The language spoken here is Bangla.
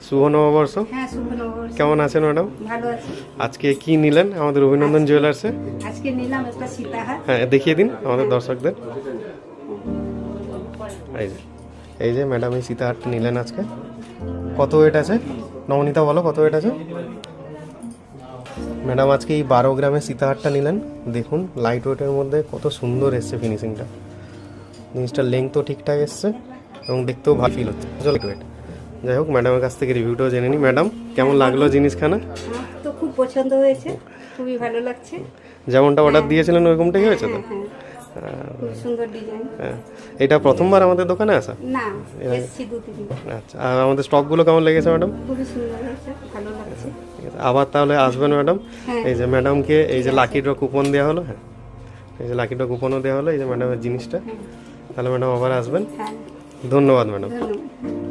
শুভ নববর্ষ। হ্যাঁ, শুভ নববর্ষ। কেমন আছেন ম্যাডাম? ভালো আছি। আজকে কি নিলেন আমাদের অভিনন্দন জুয়েলার্সে? আজকে নিলাম একটা সীতাহার। হ্যাঁ, দেখিয়ে দিন আমাদের দর্শকদের। এই যে ম্যাডাম এই সীতাহারটা নিলেন আজকে। কত ওয়েট আছে নবনীতা, বলো কত ওয়েট আছে? ম্যাডাম আজকে এই 12 গ্রামের সীতাহারটা নিলেন। দেখুন লাইট ওয়েটের মধ্যে কত সুন্দর এসছে ফিনিশিংটা। জিনিসটার লেংথও ঠিকঠাক এসছে এবং দেখতেও ভালো ফিল হচ্ছে। Light weight. যাই হোক, ম্যাডামের কাছ থেকে রিভিউটাও জেনে নিই। ম্যাডাম কেমন লাগলো জিনিসখানা? আমার তো খুব পছন্দ হয়েছে, খুবই ভালো লাগছে। যেমনটা অর্ডার দিয়েছিলেন ওইরকমটাই হয়েছে তো? খুব সুন্দর ডিজাইন। হ্যাঁ, এটা প্রথমবার আমাদের দোকানে আসা? না, এসছি 2-3 দিন। আচ্ছা, আর আমাদের স্টকগুলো কেমন লেগেছে ম্যাডাম? খুবই সুন্দর হয়েছে, ভালো লাগছে। ঠিক আছে, আবার তাহলে আসবেন ম্যাডাম। হ্যাঁ। এই যে ম্যাডামকে এই যে লাকি ড্র কুপন দেওয়া হলো। হ্যাঁ, এই যে লাকি ড্র কুপনও দেওয়া হলো এই যে ম্যাডামের জিনিসটা। তাহলে ম্যাডাম আবার আসবেন। হ্যাঁ, ধন্যবাদ ম্যাডাম। ধন্যবাদ।